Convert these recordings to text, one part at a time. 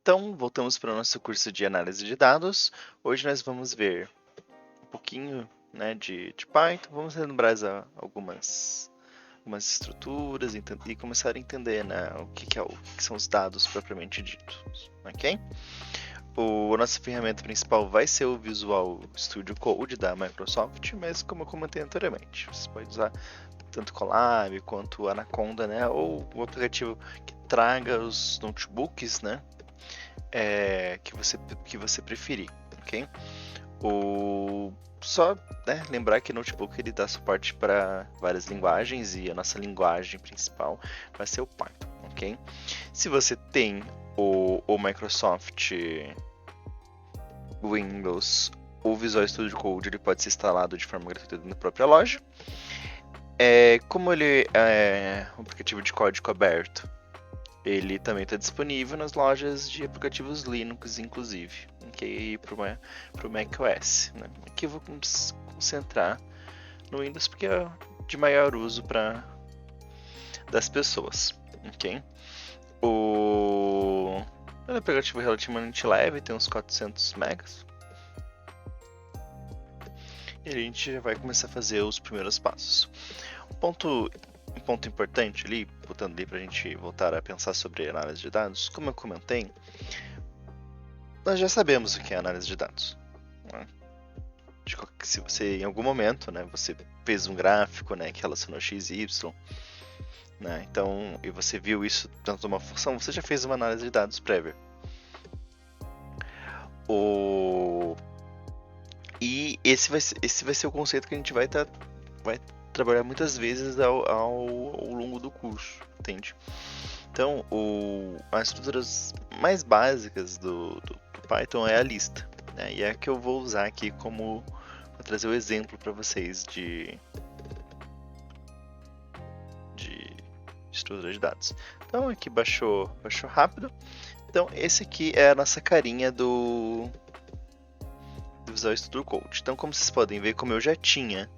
Então, voltamos para o nosso curso de análise de dados. Hoje nós vamos ver um pouquinho, né, de Python, vamos lembrar algumas estruturas e começar a entender, né, o que são os dados propriamente ditos, ok? A nossa ferramenta principal vai ser o Visual Studio Code da Microsoft, mas como eu comentei anteriormente, você pode usar tanto Colab quanto Anaconda, né, ou o aplicativo que traga os notebooks, né, que você preferir, ok? Só, né, lembrar que o notebook ele dá suporte para várias linguagens e a nossa linguagem principal vai ser o Python, ok? Se você tem o Microsoft Windows, o Visual Studio Code ele pode ser instalado de forma gratuita na própria loja. Como ele é um aplicativo de código aberto, ele também está disponível nas lojas de aplicativos Linux, inclusive, ok? Para o macOS. Né? Aqui eu vou concentrar no Windows porque é de maior uso das pessoas, ok? É um aplicativo relativamente leve, tem uns 400 megas. E a gente já vai começar a fazer os primeiros passos. Um ponto importante ali, voltando ali para a gente voltar a pensar sobre análise de dados, como eu comentei, nós já sabemos o que é análise de dados. Né? Se você em algum momento, né, você fez um gráfico, né, que relacionou x e y, né, então, e você viu isso dentro de uma função, você já fez uma análise de dados prévia. E esse vai ser o conceito que a gente vai trabalhar muitas vezes ao longo do curso, entende? Então, as estruturas mais básicas do Python é a lista, né? E é a que eu vou usar aqui como para trazer o exemplo para vocês de estrutura de dados. Então, aqui baixou rápido. Então, esse aqui é a nossa carinha do Visual Studio Code. Então, como vocês podem ver, como eu já tinha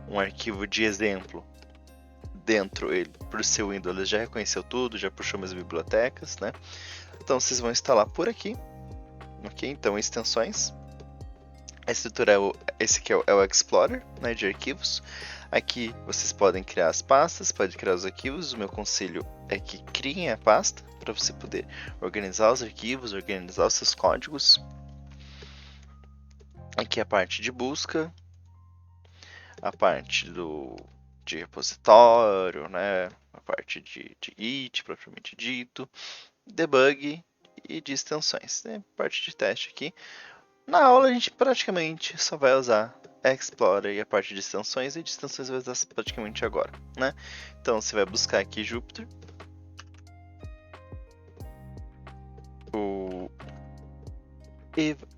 um arquivo de exemplo dentro, ele, por ser Windows, ele já reconheceu tudo, já puxou minhas bibliotecas, né? Então vocês vão instalar por aqui, ok? Então extensões. A estrutura esse aqui é o Explorer, né, de arquivos. Aqui vocês podem criar as pastas, podem criar os arquivos. O meu conselho é que criem a pasta para você poder organizar os arquivos, organizar os seus códigos. Aqui a parte de busca, a parte de repositório, né? A parte de Git propriamente dito, debug e de extensões. Né? Parte de teste aqui. Na aula a gente praticamente só vai usar Explorer e a parte de extensões, e de extensões vai usar praticamente agora. Né? Então você vai buscar aqui Jupyter.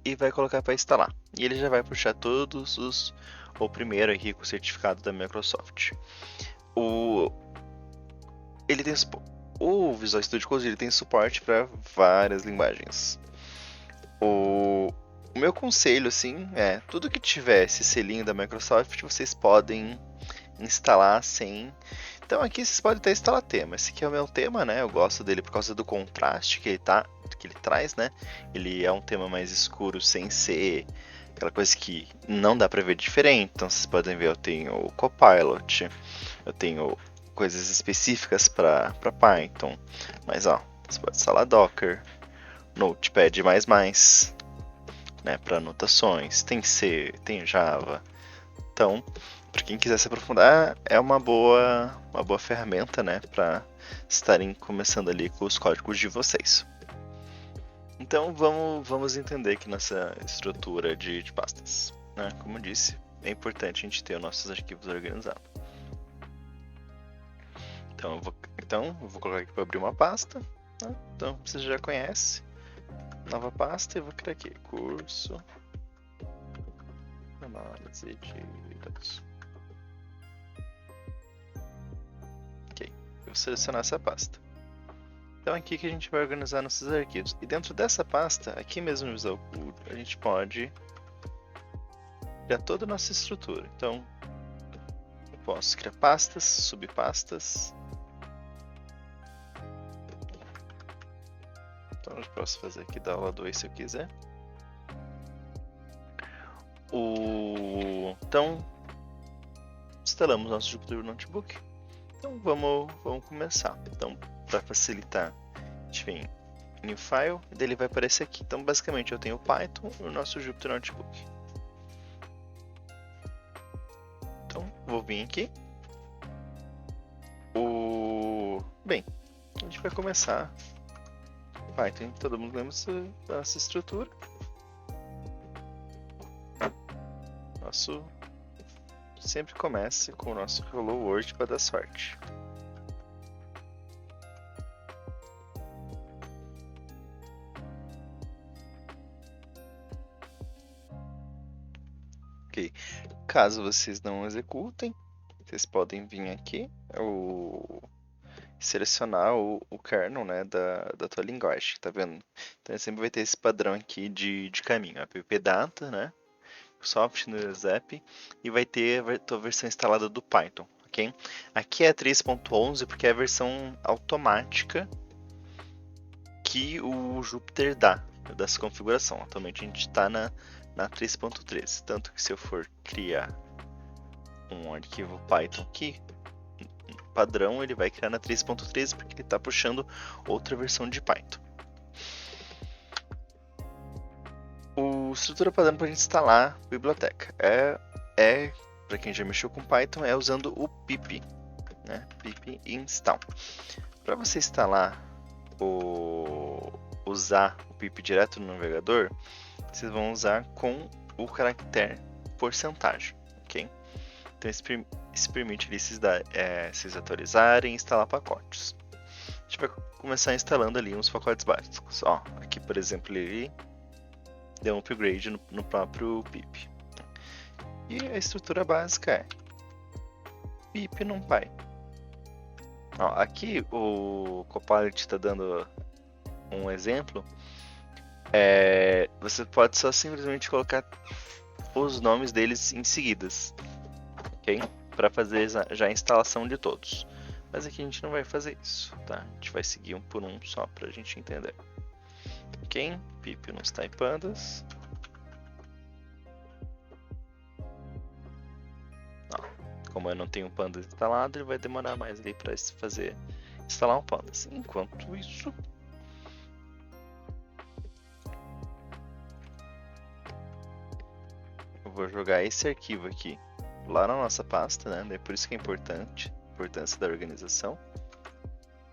E vai colocar para instalar. E ele já vai puxar o primeiro aqui com o certificado da Microsoft. Ele tem o Visual Studio Code ele tem suporte para várias linguagens. O meu conselho assim é tudo que tiver esse selinho da Microsoft vocês podem instalar sem. Então aqui vocês podem até instalar tema. Esse aqui é o meu tema, né? Eu gosto dele por causa do contraste que ele traz, né? Ele é um tema mais escuro sem ser aquela coisa que não dá para ver diferente. Então vocês podem ver, eu tenho o Copilot, eu tenho coisas específicas para Python, mas ó, você pode instalar Docker, Notepad++, né, para anotações, tem C, tem Java. Então, para quem quiser se aprofundar, é uma boa ferramenta, né, para estarem começando ali com os códigos de vocês. Então, vamos entender aqui nossa estrutura de pastas. Né? Como eu disse, é importante a gente ter os nossos arquivos organizados. Então, eu vou colocar aqui para abrir uma pasta. Né? Então, você já conhece. Nova pasta, eu vou criar aqui, curso análise de dados. Ok, eu vou selecionar essa pasta. Então aqui que a gente vai organizar nossos arquivos. E dentro dessa pasta, aqui mesmo no Visual Code, a gente pode criar toda a nossa estrutura. Então, eu posso criar pastas, subpastas. Posso fazer aqui da aula 2 se eu quiser. Então, instalamos nosso Jupyter Notebook. Então vamos começar. Então, para facilitar, a gente vem em New File e daí ele vai aparecer aqui. Então, basicamente, eu tenho o Python e o nosso Jupyter Notebook. Então, vou vir aqui. Bem, a gente vai começar Python. Todo mundo lembra dessa estrutura. Sempre começa com o nosso Hello World para dar sorte. Ok. Caso vocês não executem, vocês podem vir aqui selecionar o kernel, né, da tua linguagem, tá vendo? Então sempre vai ter esse padrão aqui de caminho, appdata, né? Soft no Zap e vai ter a tua versão instalada do Python, ok? Aqui é 3.11 porque é a versão automática que o Jupyter dá dessa configuração. Atualmente a gente está na 3.13, tanto que se eu for criar um arquivo Python aqui, padrão, ele vai criar na 3.13 porque ele está puxando outra versão de Python. O estrutura padrão para a gente instalar a biblioteca para quem já mexeu com Python, é usando o pip, né? Pip install. Para você instalar usar o pip direto no navegador, vocês vão usar com o caractere porcentagem, ok? Então isso permite vocês atualizarem e instalar pacotes. A gente vai começar instalando ali uns pacotes básicos. Ó, aqui por exemplo ele deu um upgrade no próprio pip. E a estrutura básica é pip numpy. Ó, aqui o Copilot está dando um exemplo. Você pode só simplesmente colocar os nomes deles em seguidas, ok? Para fazer já a instalação de todos. Mas aqui a gente não vai fazer isso, tá? A gente vai seguir um por um só para a gente entender. Ok? Pip nos typandas. Como eu não tenho o pandas instalado, ele vai demorar mais ali para instalar um pandas. Enquanto isso, eu vou jogar esse arquivo aqui lá na nossa pasta, né? Daí por isso que é importante, a importância da organização.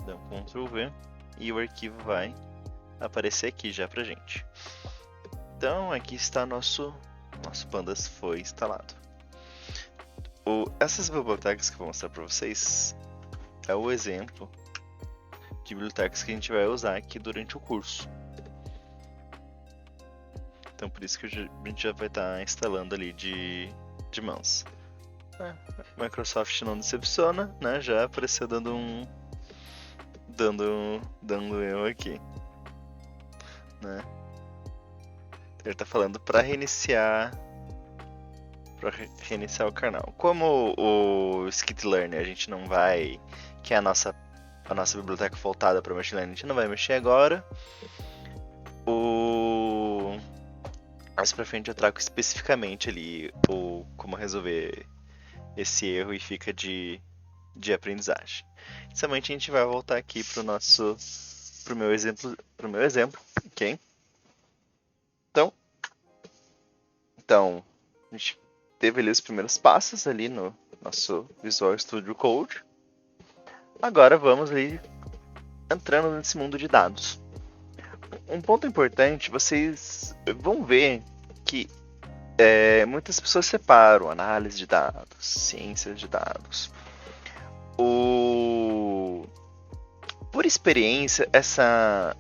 Dá um Ctrl V e o arquivo vai aparecer aqui já pra gente. Então aqui está nosso pandas foi instalado. Essas bibliotecas que eu vou mostrar para vocês é o exemplo de bibliotecas que a gente vai usar aqui durante o curso. Então por isso que a gente já vai estar instalando ali de mãos. Microsoft não decepciona, né? Já apareceu dando erro aqui, né? Ele está falando para reiniciar o kernel. Como o Skitlearn a gente não vai, que é a nossa biblioteca voltada para machine learning, a gente não vai mexer agora. Mais pra frente eu trago especificamente ali como resolver esse erro e fica de aprendizagem. Inicialmente a gente vai voltar aqui pro meu exemplo, ok? Então a gente teve ali os primeiros passos ali no nosso Visual Studio Code. Agora vamos ali entrando nesse mundo de dados. Um ponto importante, vocês vão ver que muitas pessoas separam análise de dados, ciências de dados. Por experiência, essa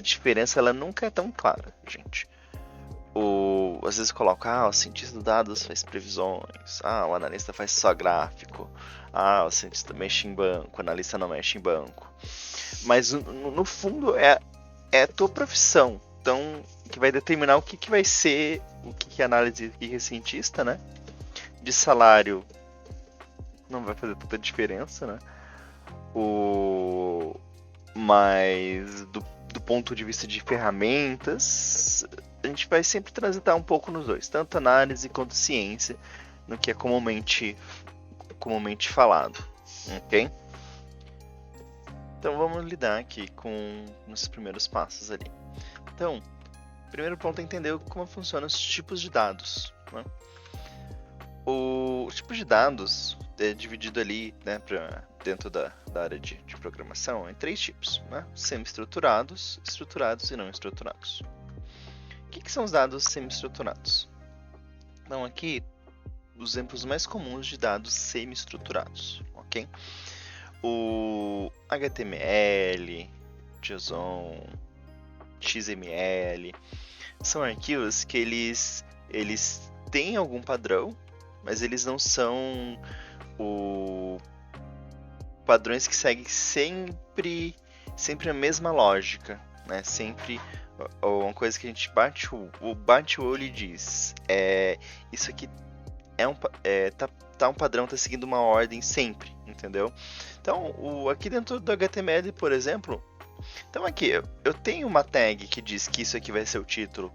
diferença ela nunca é tão clara, gente. Às vezes coloca, o cientista de dados faz previsões, o analista faz só gráfico, o cientista mexe em banco, o analista não mexe em banco. Mas no fundo é a tua profissão, então que vai determinar o que vai ser, o que é análise e o que é cientista, né? De salário não vai fazer tanta diferença, né? Mas do ponto de vista de ferramentas, a gente vai sempre transitar um pouco nos dois, tanto análise quanto ciência, no que é comumente falado, ok? Então vamos lidar aqui com os primeiros passos ali. Então, o primeiro ponto é entender como funcionam os tipos de dados, né? O tipo de dados é dividido ali, né, dentro da área de programação em 3 tipos, né? Semi-estruturados, estruturados e não estruturados. O que são os dados semi-estruturados? Então aqui, os exemplos mais comuns de dados semi-estruturados, ok? O HTML, JSON, XML, são arquivos que eles têm algum padrão, mas eles não são padrões que seguem sempre a mesma lógica, né? Sempre uma coisa que a gente bate o olho e diz, isso aqui tá um padrão, tá seguindo uma ordem sempre, entendeu? Então, aqui dentro do HTML, por exemplo, então aqui eu tenho uma tag que diz que isso aqui vai ser o título,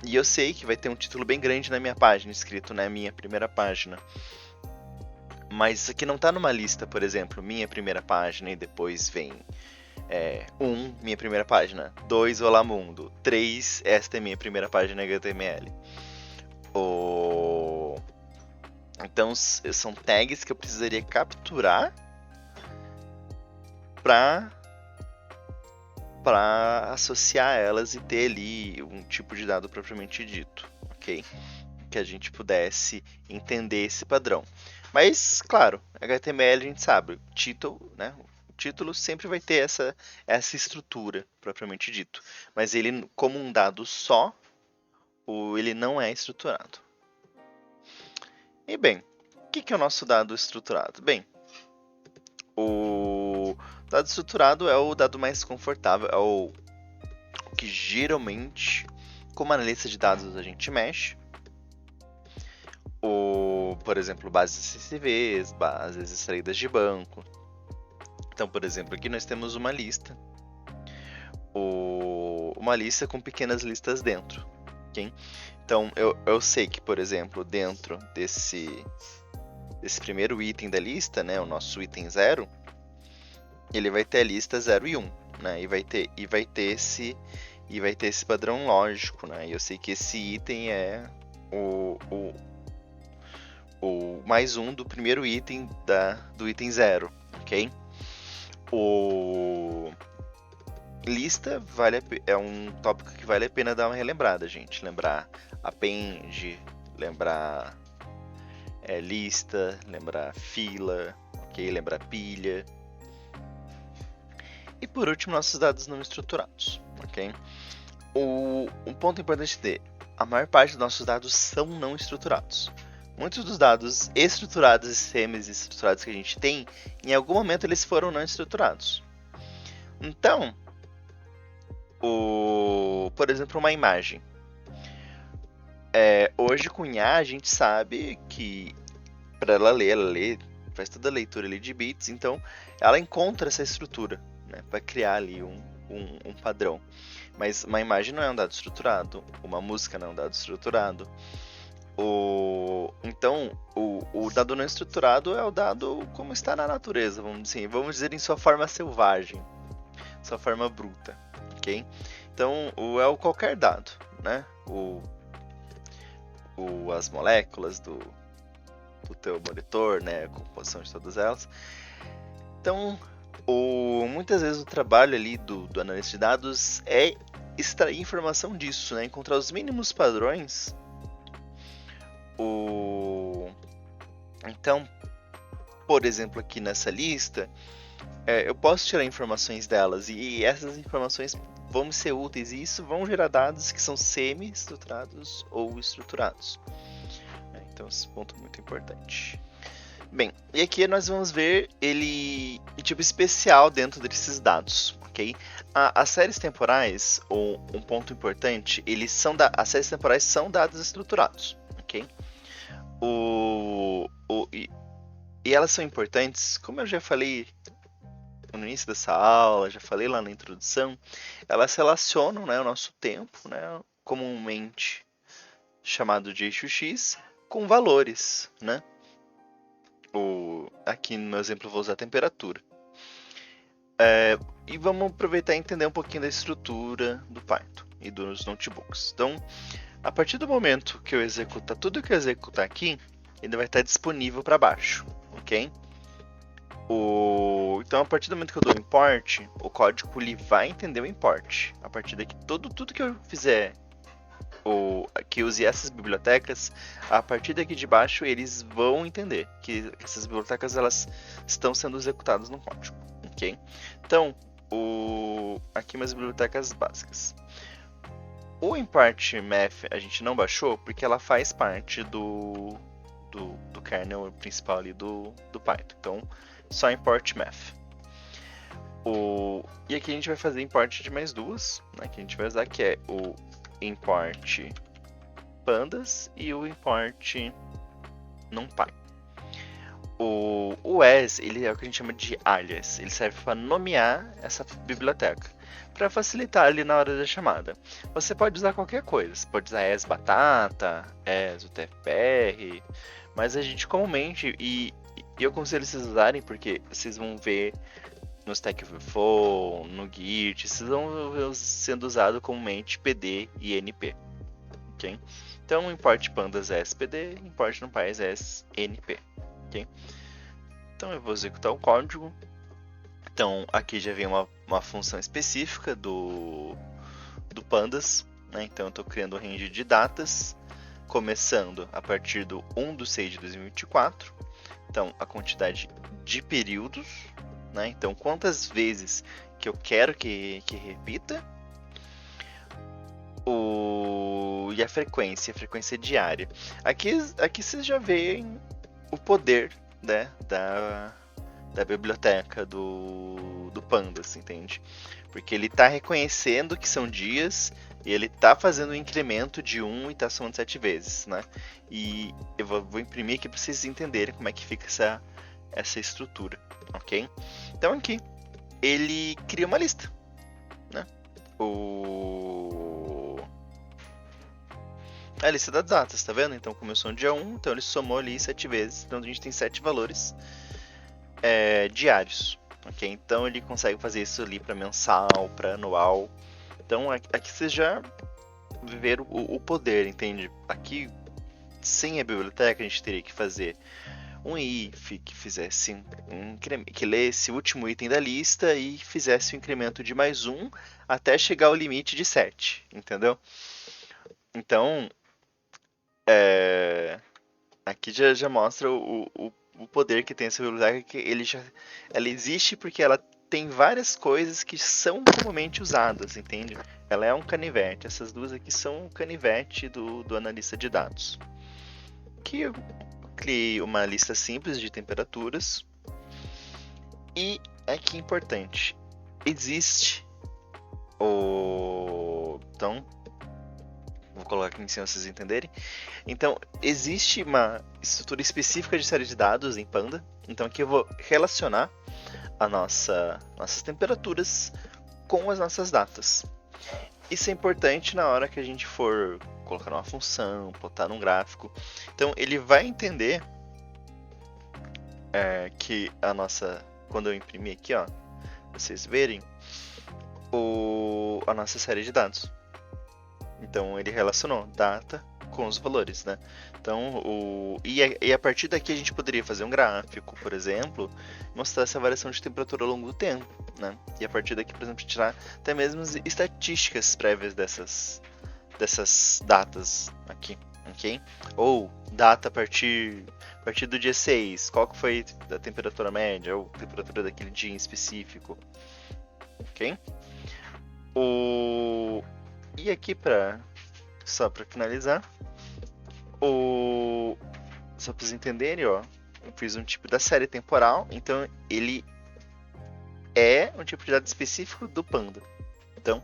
e eu sei que vai ter um título bem grande na minha página, escrito na minha primeira página. Mas isso aqui não está numa lista, por exemplo, minha primeira página e depois vem 1, minha primeira página, 2, Olá Mundo, 3, esta é minha primeira página HTML. Então são tags que eu precisaria capturar para associar elas e ter ali um tipo de dado propriamente dito, ok? Que a gente pudesse entender esse padrão. Mas, claro, HTML a gente sabe, título, né? O título sempre vai ter essa estrutura propriamente dito, mas ele, como um dado só, ele não é estruturado. E bem, o que é o nosso dado estruturado? Bem, o dado estruturado é o dado mais confortável, é o que geralmente, como analista de dados, a gente mexe. Por exemplo, bases CSVs, bases extraídas de banco. Então, por exemplo, aqui nós temos uma lista. Uma lista com pequenas listas dentro. Okay? Então, eu sei que, por exemplo, dentro desse primeiro item da lista, né, o nosso item 0, ele vai ter a lista 0 e 1, né, e vai ter esse padrão lógico, né, e eu sei que esse item é o mais um do primeiro item do item 0, ok? Lista é um tópico que vale a pena dar uma relembrada, gente. Lembrar append, lembrar lista, lembrar fila, ok? Lembrar pilha. E por último, nossos dados não estruturados, ok? Um ponto importante de a maior parte dos nossos dados são não estruturados. Muitos dos dados estruturados e semi-estruturados que a gente tem, em algum momento eles foram não estruturados. Então, por exemplo, uma imagem. Hoje com IA a gente sabe que para ela lê, faz toda a leitura ali de bits, então ela encontra essa estrutura, né, para criar ali um padrão. Mas uma imagem não é um dado estruturado, uma música não é um dado estruturado. Então, o dado não estruturado é o dado como está na natureza, vamos dizer em sua forma selvagem, sua forma bruta, ok? Então, é o qualquer dado, né? As moléculas do teu monitor, né? A composição de todas elas. Então, muitas vezes o trabalho ali do analista de dados é extrair informação disso, né? Encontrar os mínimos padrões. Então, por exemplo, aqui nessa lista, eu posso tirar informações delas e essas informações vão ser úteis e isso vão gerar dados que são semi-estruturados ou estruturados. Então, esse ponto é muito importante. Bem, e aqui nós vamos ver ele em tipo especial dentro desses dados, ok? As séries temporais, ou um ponto importante, as séries temporais são dados estruturados, ok? E elas são importantes, como eu já falei no início dessa aula, já falei lá na introdução, elas relacionam, né, o nosso tempo, né, comumente chamado de eixo X, com valores, né? Aqui no exemplo eu vou usar a temperatura. E vamos aproveitar e entender um pouquinho da estrutura do Python e dos notebooks. Então, a partir do momento que eu executar tudo que eu executar aqui, ele vai estar disponível para baixo, ok? Então, a partir do momento que eu dou import, o código ele vai entender o import. A partir daqui, tudo que eu fizer que use essas bibliotecas, a partir daqui de baixo eles vão entender que essas bibliotecas elas estão sendo executadas no código, ok? Então, aqui umas bibliotecas básicas. O import math a gente não baixou porque ela faz parte do kernel principal ali do Python. Então, só import math. E aqui a gente vai fazer import de mais duas, né, que a gente vai usar, que é o import pandas e o import numpy. O as ele é o que a gente chama de alias, ele serve para nomear essa biblioteca, para facilitar ali na hora da chamada. Você pode usar qualquer coisa, você pode usar as batata, as UTF-PR, mas a gente comumente, e eu aconselho vocês usarem porque vocês vão ver no Stack Overflow, no Git, vocês vão ver sendo usado comumente PD e NP. Okay? Então, import pandas SPD, import numpy NP. Okay? Então, eu vou executar o código. Então, aqui já vem uma função específica do pandas. Né? Então, eu estou criando um range de datas, começando a partir do 1/6 de 2024. Então, a quantidade de períodos. Né? Então, quantas vezes que eu quero que repita. E a frequência diária. Aqui vocês já veem o poder, né, da biblioteca do Pandas, entende? Porque ele está reconhecendo que são dias e ele está fazendo um incremento de 1 e está somando 7 vezes, né? E eu vou imprimir aqui para vocês entenderem como é que fica essa estrutura, ok? Então aqui ele cria uma lista, né? A lista das datas, tá vendo? Então começou no dia 1, então ele somou ali 7 vezes, então a gente tem 7 valores diários, ok? Então ele consegue fazer isso ali para mensal, para anual. Então aqui vocês já viram o poder, entende? Aqui, sem a biblioteca, a gente teria que fazer um if que fizesse que lesse o último item da lista e fizesse o incremento de mais 1 até chegar ao limite de 7, entendeu? Então, aqui já mostra o poder que tem essa biblioteca, que ela existe porque ela tem várias coisas que são comumente usadas, entende? Ela é um canivete, essas duas aqui são o canivete do analista de dados. Aqui eu criei uma lista simples de temperaturas. E aqui é importante, existe Então, vou colocar aqui em cima para vocês entenderem. Então, existe uma estrutura específica de série de dados em Panda. Então, aqui eu vou relacionar nossas temperaturas com as nossas datas. Isso é importante na hora que a gente for colocar uma função, botar num gráfico. Então, ele vai entender que quando eu imprimir aqui, ó, vocês verem a nossa série de dados. Então ele relacionou data com os valores, né? Então, e a partir daqui a gente poderia fazer um gráfico, por exemplo, mostrar essa variação de temperatura ao longo do tempo, né? E a partir daqui, por exemplo, tirar até mesmo estatísticas prévias dessas datas aqui, ok? Ou data a partir do dia 6, qual que foi a temperatura média ou a temperatura daquele dia em específico, ok? E aqui só para finalizar, só para vocês entenderem, ó, eu fiz um tipo da série temporal, então ele é um tipo de dado específico do Panda. Então,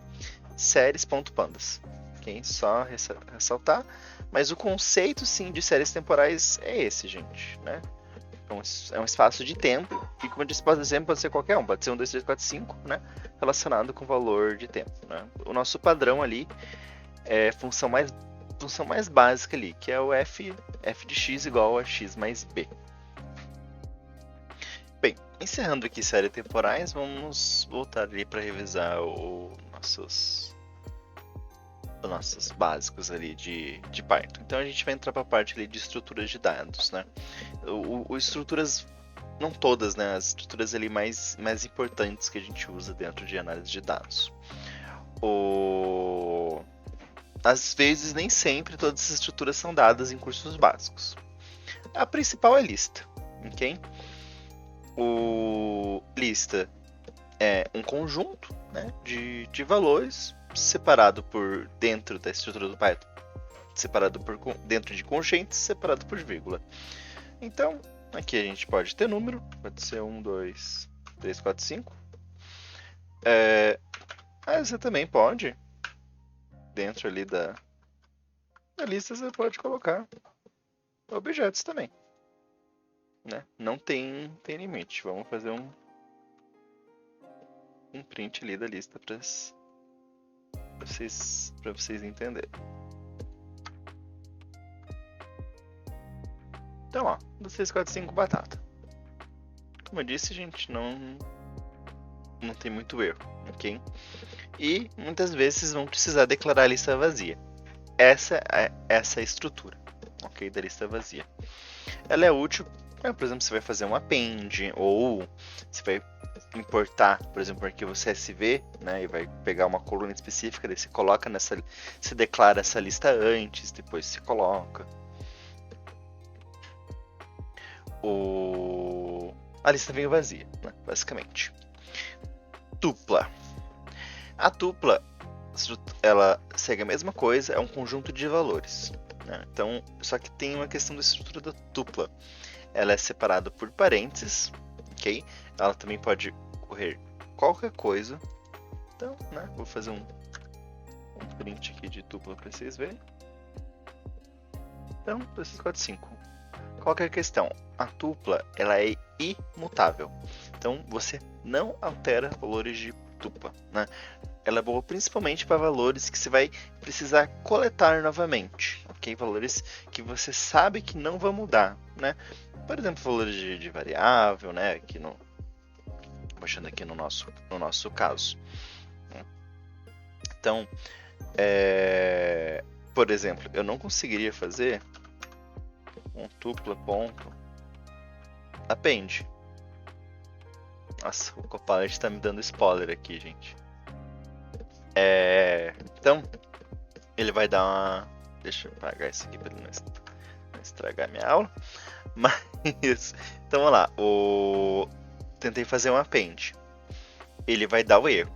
séries.pandas, ok? Só ressaltar, mas o conceito sim de séries temporais é esse, gente, né? É um espaço de tempo, e como eu disse, pode ser qualquer um, pode ser 1, 2, 3, 4, 5, né? Relacionado com valor de tempo, né? O nosso padrão ali é função mais básica ali, que é o f de x igual a x mais b. Bem, encerrando aqui série temporais, vamos voltar ali para revisar os nossos básicos ali de Python. Então a gente vai entrar para a parte ali de estruturas de dados, né? Estruturas, não todas, né? As estruturas ali mais importantes que a gente usa dentro de análise de dados. Às vezes, nem sempre todas as estruturas são dadas em cursos básicos. A principal é lista, ok? Lista é um conjunto, né, de valores separado por dentro da estrutura do Python, separado por dentro de conjuntos, separado por vírgula. Então, aqui a gente pode ter número, pode ser 1, 2, 3, 4, 5. Você também pode, dentro ali da lista, você pode colocar objetos também, né? Não tem limite. Vamos fazer um print ali da lista para vocês entenderem. Então, ó, 2, 3, 4, 5, batata. Como eu disse, gente, não tem muito erro, ok? E muitas vezes vão precisar declarar a lista vazia. Essa é a estrutura, ok, da lista vazia. Ela é útil, por exemplo, você vai fazer um append, ou você vai importar, por exemplo, um arquivo CSV, né, e vai pegar uma coluna específica, daí você coloca você declara essa lista antes, depois você coloca. A lista vem vazia, né, basicamente. Tupla. A tupla, ela segue a mesma coisa, é um conjunto de valores, né? Então, só que tem uma questão da estrutura da tupla. Ela é separada por parênteses, ok? Ela também pode correr qualquer coisa. Então, né, vou fazer um print aqui de tupla para vocês verem. Então, 2, 3, 4, 5. Qualquer questão, a tupla ela é imutável. Então, você não altera valores de tupla, né? Ela é boa principalmente para valores que você vai precisar coletar novamente, ok? Valores que você sabe que não vão mudar, né? Por exemplo, valores de variável, né? Aqui mostrando aqui no nosso caso. Então, por exemplo, eu não conseguiria fazer um tupla ponto append. Nossa, o Copilot está me dando spoiler aqui, gente. Então, ele vai dar uma... Deixa eu apagar isso aqui para ele não estragar minha aula. Mas, então vamos lá. Tentei fazer um append. Ele vai dar o erro.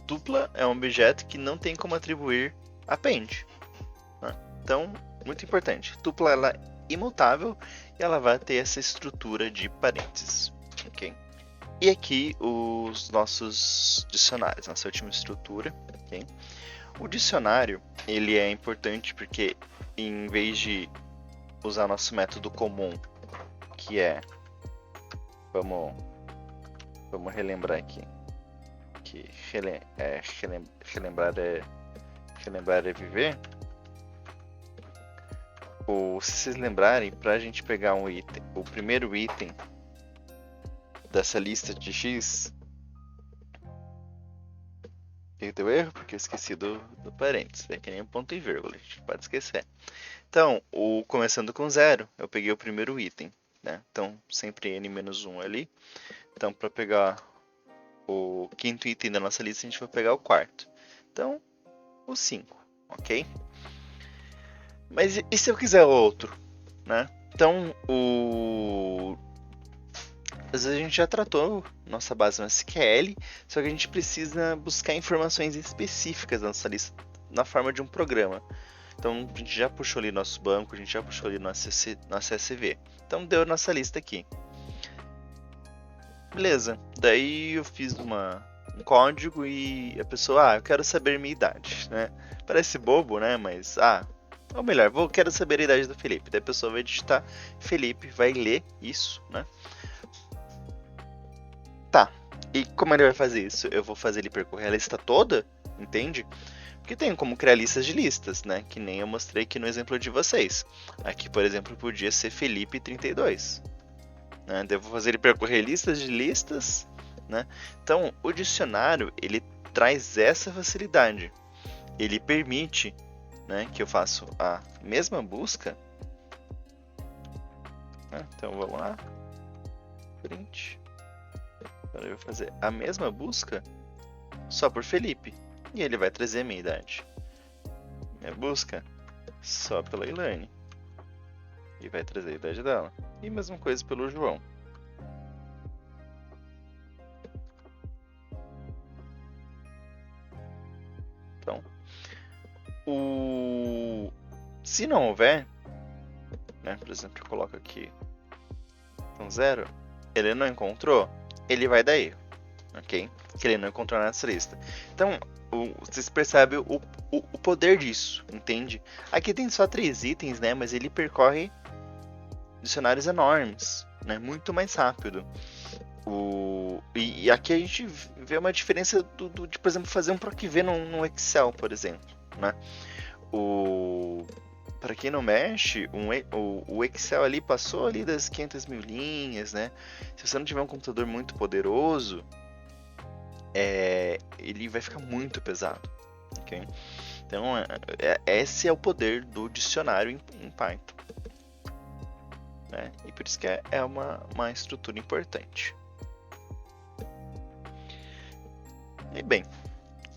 Tupla é um objeto que não tem como atribuir append. Então, muito importante. Tupla ela é imutável e ela vai ter essa estrutura de parênteses. Ok? E aqui os nossos dicionários, nossa última estrutura. Okay? O dicionário ele é importante porque em vez de usar nosso método comum, que é, vamos relembrar aqui, que relembrar é viver. Ou se vocês lembrarem, para a gente pegar um item, o primeiro item dessa lista de x, deu erro porque eu esqueci do parênteses, é que nem um ponto e vírgula, a gente pode esquecer. Então, começando com 0, eu peguei o primeiro item, né? Então, sempre n-1 ali. Então, para pegar o quinto item da nossa lista, a gente vai pegar o quarto. Então, o 5, ok? Mas e se eu quiser outro, né? Então, às vezes a gente já tratou nossa base no SQL, só que a gente precisa buscar informações específicas da nossa lista na forma de um programa. Então, a gente já puxou ali nosso banco, a gente já puxou ali nosso CSV. Então, deu a nossa lista aqui. Beleza. Daí eu fiz um código e a pessoa, eu quero saber minha idade, né? Parece bobo, né? Mas, Ou melhor, quero saber a idade do Felipe. Daí a pessoa vai digitar Felipe, vai ler isso, né? Tá. E como ele vai fazer isso? Eu vou fazer ele percorrer a lista toda? Entende? Porque tem como criar listas de listas, né? Que nem eu mostrei aqui no exemplo de vocês. Aqui, por exemplo, podia ser Felipe 32. Né? Daí eu vou fazer ele percorrer listas de listas, né? Então, o dicionário, ele traz essa facilidade. Ele permite, né, que eu faça a mesma busca. Né? Então, vamos lá. Print. Agora eu vou fazer a mesma busca só por Felipe. E ele vai trazer a minha idade. Minha busca só pela Ilane. E vai trazer a idade dela. E a mesma coisa pelo João. Então, se não houver, né, por exemplo, eu coloco aqui um 0, ele não encontrou, ele vai dar erro, ok? Que ele não encontrou nessa lista. Então, vocês percebem o poder disso, entende? Aqui tem só 3 itens, né, mas ele percorre dicionários enormes, né, muito mais rápido. E aqui a gente vê uma diferença de, por exemplo, fazer um PROC-V no Excel, por exemplo, né? Para quem não mexe, o Excel ali passou ali das 500 mil linhas, né? Se você não tiver um computador muito poderoso, ele vai ficar muito pesado, ok? Então, esse é o poder do dicionário em Python, né? E por isso que é uma estrutura importante. E bem,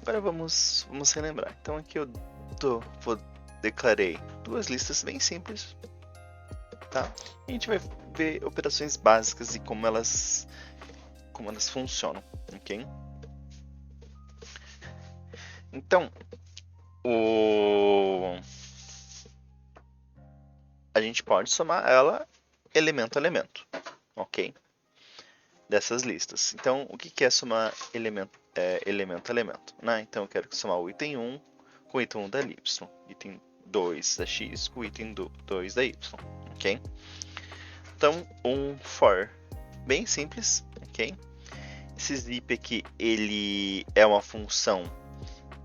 agora vamos relembrar. Então aqui eu declarei 2 listas bem simples, tá? E a gente vai ver operações básicas e como elas funcionam, ok? Então, a gente pode somar ela elemento a elemento, ok? Dessas listas. Então, o que é somar elemento a elemento? Né? Então, eu quero somar o item 1 com o item 1 da y, item 2 da x com o item 2 da y, ok? Então, um for bem simples, ok? Esse zip aqui, ele é uma função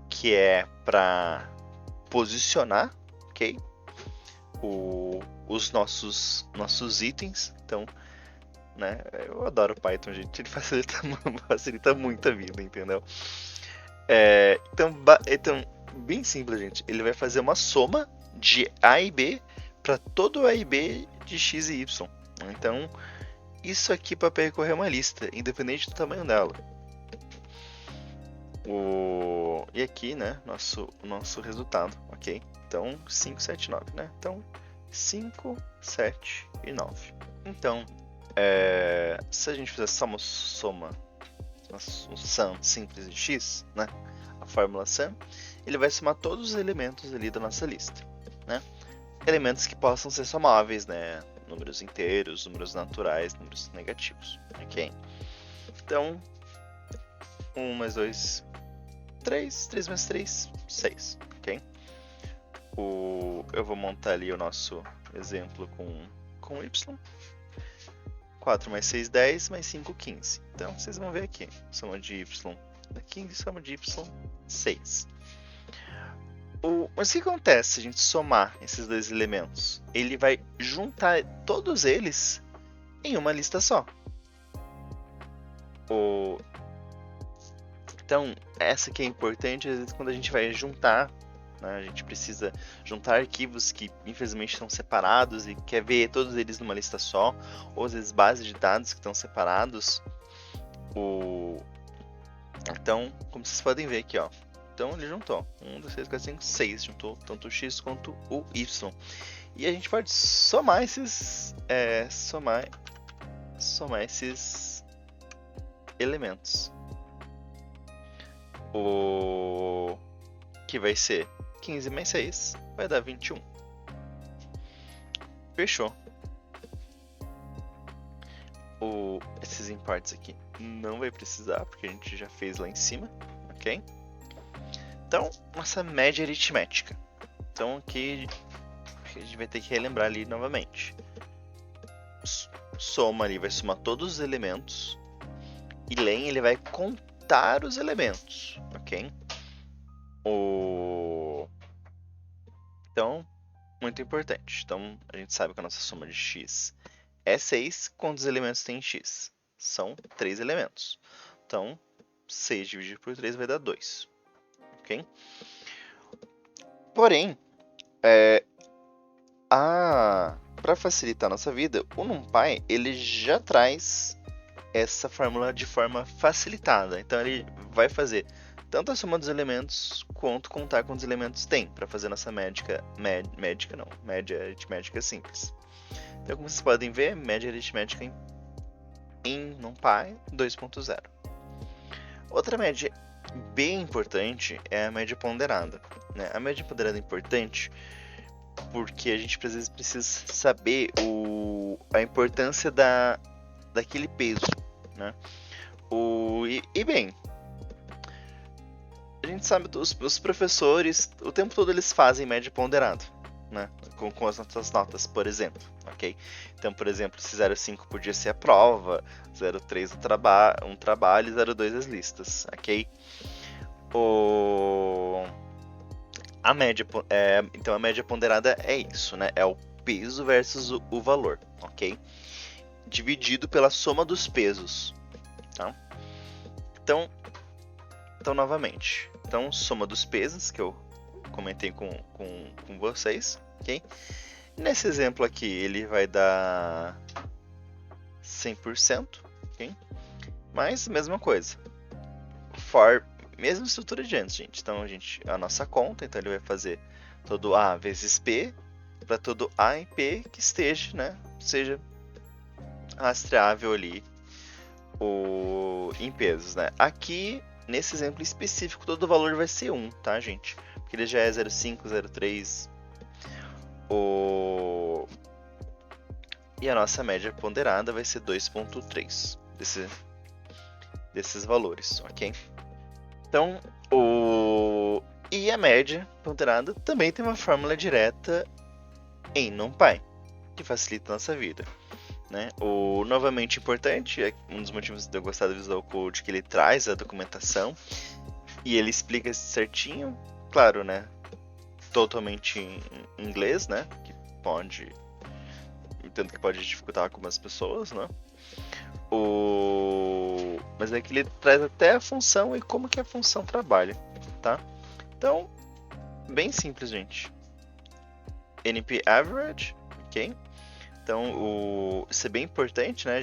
que é para posicionar, ok? Os nossos itens. Então, né? Eu adoro Python, gente. Ele facilita muito a vida, entendeu? Então, bem simples, gente. Ele vai fazer uma soma de A e B para todo A e B de X e Y. Então, isso aqui para percorrer uma lista, independente do tamanho dela. E aqui, né, nosso resultado, ok? Então, 5, 7, 9, né? Então, 5, 7 e 9. Então, se a gente fizer só uma soma, um sum simples de x, né? A fórmula sum, ele vai somar todos os elementos ali da nossa lista, né? Elementos que possam ser somáveis, né? Números inteiros, números naturais, números negativos, ok? Então, 1 mais 2, 3, 3 mais 3, 6, ok? Eu vou montar ali o nosso exemplo com y. 4 mais 6, 10, mais 5, 15. Então, vocês vão ver aqui. Soma de y da 15, soma de y, 6. Mas o que acontece se a gente somar esses dois elementos? Ele vai juntar todos eles em uma lista só. Então, essa que é importante, às vezes, quando a gente vai juntar, né, a gente precisa juntar arquivos que infelizmente estão separados e quer ver todos eles numa lista só, ou às vezes bases de dados que estão separados. Então, como vocês podem ver aqui, ó. Então ele juntou 1, 2, 3, 4, 5, 6, juntou tanto o x quanto o y. E a gente pode somar esses elementos. Que vai ser 15 mais 6, vai dar 21. Fechou. Esses imports aqui não vai precisar, porque a gente já fez lá em cima, ok? Então, nossa média aritmética. Então aqui que a gente vai ter que relembrar ali novamente. Soma ali, vai somar todos os elementos. E len, ele vai contar os elementos, ok? Então, muito importante. Então, a gente sabe que a nossa soma de x é 6. Quantos elementos tem x? São 3 elementos. Então, 6 dividido por 3 vai dar 2. Ok? Porém, para facilitar a nossa vida, o NumPy ele já traz essa fórmula de forma facilitada. Então, ele vai fazer tanto a soma dos elementos quanto contar quantos elementos tem para fazer nossa média aritmética simples. Então, como vocês podem ver, média aritmética em NumPy 2.0. Outra média bem importante é a média ponderada. Né? A média ponderada é importante porque a gente às vezes precisa saber a importância daquele peso. Né? Bem, a gente sabe que os professores, o tempo todo eles fazem média ponderada, né? Com as nossas notas, por exemplo, ok? Então, por exemplo, se 0,5 podia ser a prova, 0,3 um trabalho e 0,2 as listas, ok? Então, a média ponderada é isso, né? É o peso versus o valor, ok? Dividido pela soma dos pesos, tá? Então, novamente, soma dos pesos, que eu comentei com vocês, ok? Nesse exemplo aqui, ele vai dar 100%, ok? Mas, mesma coisa. Mesma estrutura de antes, gente. Então, a nossa conta, então ele vai fazer todo A vezes P, para todo A em P que esteja, né? Seja rastreável ali em pesos, né? Aqui, nesse exemplo específico, todo o valor vai ser 1, tá, gente? Porque ele já é 0,5, 0,3. E a nossa média ponderada vai ser 2,3 desses valores, ok? Então, e a média ponderada também tem uma fórmula direta em NumPy, que facilita a nossa vida. Né? Novamente importante, um dos motivos de eu gostar do Visual Code, que ele traz a documentação e ele explica certinho, claro, né? Totalmente em inglês, né? Tanto que pode dificultar algumas pessoas, né? Mas é que ele traz até a função e como que a função trabalha, tá? Então, bem simples, gente. NP Average, ok? Então, isso é bem importante, né?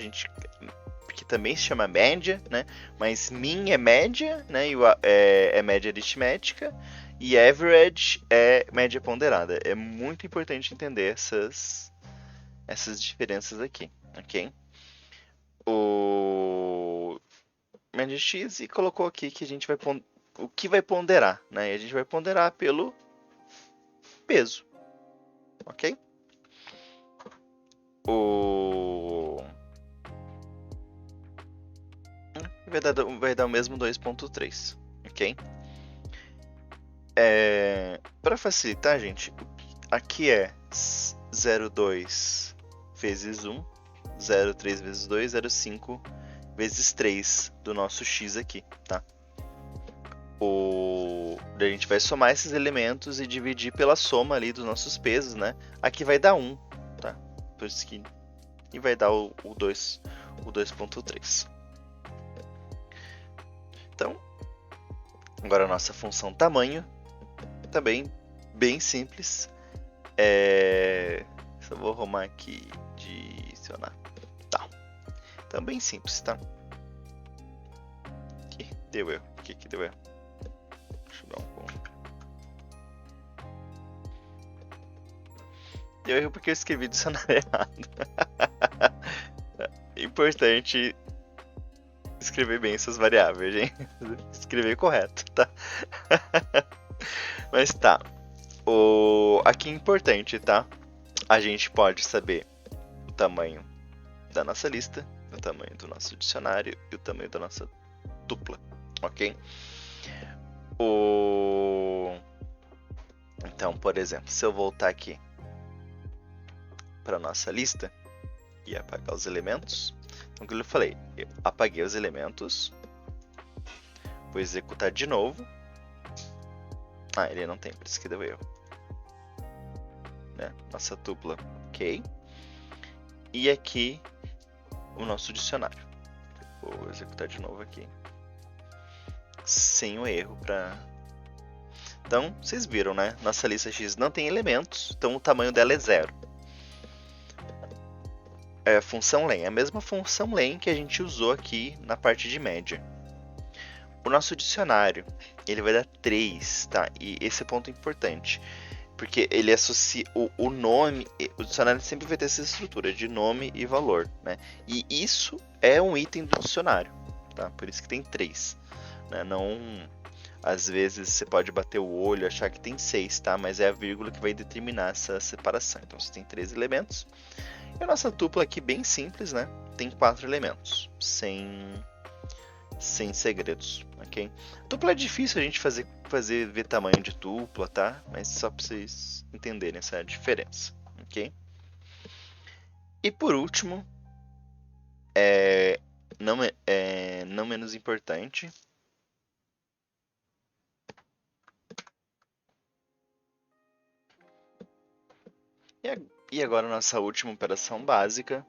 Porque também se chama média, né? Mas min é média, né? E é média aritmética. E average é média ponderada. É muito importante entender essas diferenças aqui, ok? Média x e colocou aqui que a gente vai o que vai ponderar, né? E a gente vai ponderar pelo peso, ok? Vai dar o mesmo 2,3, ok? Para facilitar, gente, aqui é 0,2 vezes 1, 0,3 vezes 2, 0,5 vezes 3 do nosso x aqui, tá? A gente vai somar esses elementos e dividir pela soma ali dos nossos pesos, né? Aqui vai dar 1, tá? Por isso que... E vai dar o 2,3. Então, agora a nossa função tamanho, também bem simples. Só vou arrumar aqui, adicionar. Tá. Então, bem simples, tá? Aqui, deu erro. Aqui deu erro. Deixa eu dar um ponto. Deu erro porque eu escrevi dicionário errado. É importante escrever bem essas variáveis, gente. Escrever correto, tá? Mas tá. Aqui é importante, tá? A gente pode saber o tamanho da nossa lista, o tamanho do nosso dicionário e o tamanho da nossa tupla, ok? Então, por exemplo, se eu voltar aqui para nossa lista e apagar os elementos. Então, como eu falei, eu apaguei os elementos, vou executar de novo. Ele não tem, por isso que deu erro. Né? Nossa tupla, ok. E aqui o nosso dicionário. Vou executar de novo aqui. Sem o erro para... Então, vocês viram, né? Nossa lista X não tem elementos, então o tamanho dela é 0. É a função len, é a mesma função len que a gente usou aqui na parte de média. O nosso dicionário, ele vai dar 3, tá? E esse é ponto importante, porque ele associa o nome, o dicionário sempre vai ter essa estrutura de nome e valor, né? E isso é um item do dicionário, tá? Por isso que tem 3, né? Não, às vezes você pode bater o olho e achar que tem 6, tá? Mas é a vírgula que vai determinar essa separação. Então você tem 3 elementos. E a nossa tupla aqui, bem simples, né? Tem 4 elementos, sem segredos, ok? Tupla é difícil a gente ver tamanho de tupla, tá? Mas só para vocês entenderem essa diferença, ok? E por último, não menos importante, e agora a nossa última operação básica,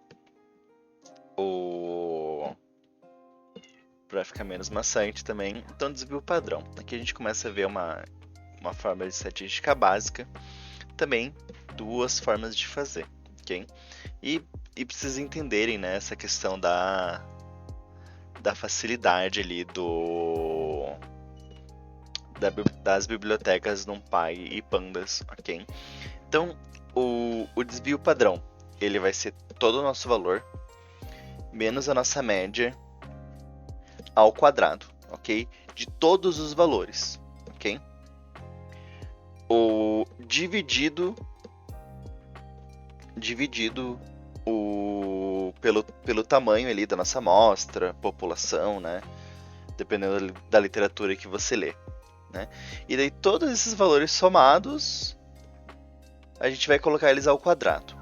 para ficar menos maçante também, então desvio padrão. Aqui a gente começa a ver uma forma de estatística básica, também 2 formas de fazer, ok? E precisa entenderem, né, essa questão da facilidade ali das bibliotecas NumPy e Pandas, ok? Então, o desvio padrão, ele vai ser todo o nosso valor, menos a nossa média, ao quadrado, ok? De todos os valores, ok? O dividido pelo tamanho ali da nossa amostra, população, né? Dependendo da literatura que você lê, né? E daí todos esses valores somados, a gente vai colocar eles ao quadrado.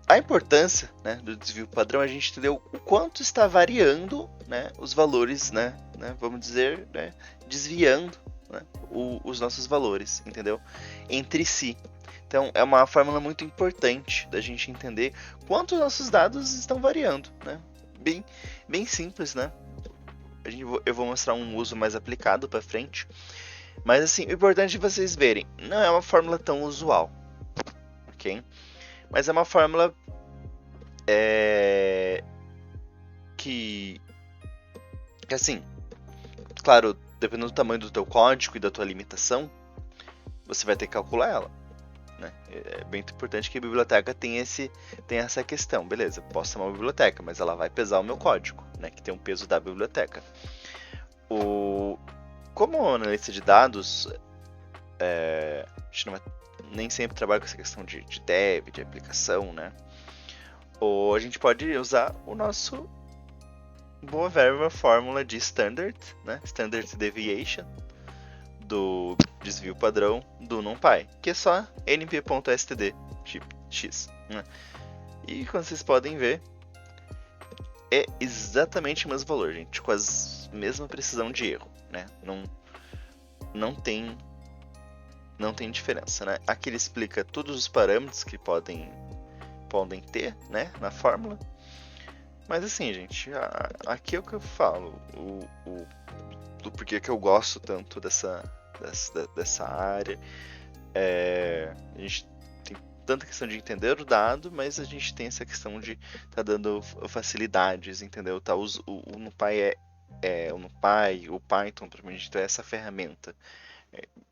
A importância, né, do desvio padrão é a gente entender o quanto está variando, né, os valores, né, vamos dizer, né, desviando, né, os nossos valores, entendeu? Entre si. Então é uma fórmula muito importante da gente entender quanto os nossos dados estão variando, né? Bem simples, né? Eu vou mostrar um uso mais aplicado para frente. Mas assim, o importante é vocês verem, não é uma fórmula tão usual, ok? Mas é uma fórmula que assim, claro, dependendo do tamanho do teu código e da tua limitação, você vai ter que calcular ela, né? É bem importante que a biblioteca tenha essa questão, beleza? Posso ter uma biblioteca, mas ela vai pesar o meu código, né? Que tem um peso da biblioteca. Como analista de dados, a gente nem sempre trabalha com essa questão de dev, de aplicação, né? Ou a gente pode usar o nosso boa velha fórmula de standard, né? Standard deviation do desvio padrão do NumPy, que é só np.std/x, né? E como vocês podem ver, é exatamente o mesmo valor, gente, com a mesma precisão de erro, né? Não tem diferença, né? Aqui ele explica todos os parâmetros que podem ter, né, na fórmula. Mas assim, gente, aqui é o que eu falo, do porquê que eu gosto tanto dessa área. A gente tem tanta questão de entender o dado, mas a gente tem essa questão de tá dando facilidades, entendeu? Tá, o NumPy o NumPy, o Python, para a gente ter essa ferramenta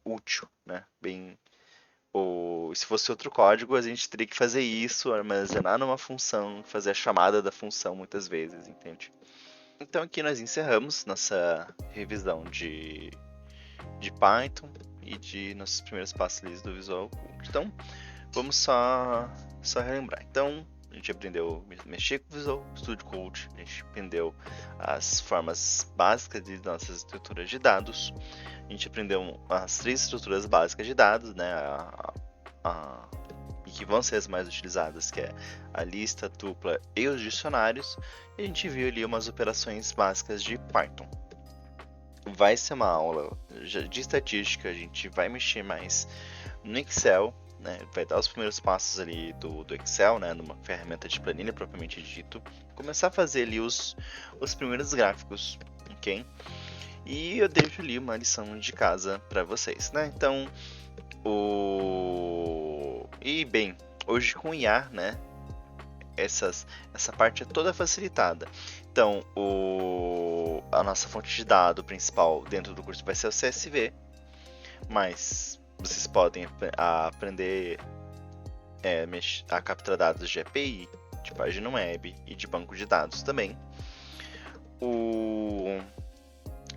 útil, né? Se fosse outro código, a gente teria que fazer isso, armazenar numa função, fazer a chamada da função muitas vezes, entende? Então aqui nós encerramos nossa revisão de Python e de nossos primeiros passos do Visual Code. Então, vamos só relembrar. Então, a gente aprendeu a mexer com o Visual Studio Code, a gente aprendeu as formas básicas de nossas estruturas de dados, a gente aprendeu as 3 estruturas básicas de dados, né? que vão ser as mais utilizadas, que é a lista, tupla e os dicionários. E a gente viu ali umas operações básicas de Python. Vai ser uma aula de estatística, a gente vai mexer mais no Excel, né? Vai dar os primeiros passos ali do Excel, né? Numa ferramenta de planilha propriamente dito. Começar a fazer ali os primeiros gráficos, ok? E eu deixo ali uma lição de casa para vocês, né? Então, E bem, hoje com IA, né? Essa parte é toda facilitada. Então, a nossa fonte de dado principal dentro do curso vai ser o CSV, mas vocês podem aprender a capturar dados de API, de página web e de banco de dados também.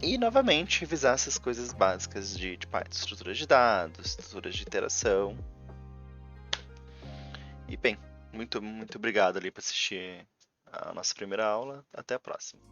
E novamente revisar essas coisas básicas de Python, estruturas de dados, estruturas de iteração. E bem, muito obrigado ali por assistir a nossa primeira aula. Até a próxima.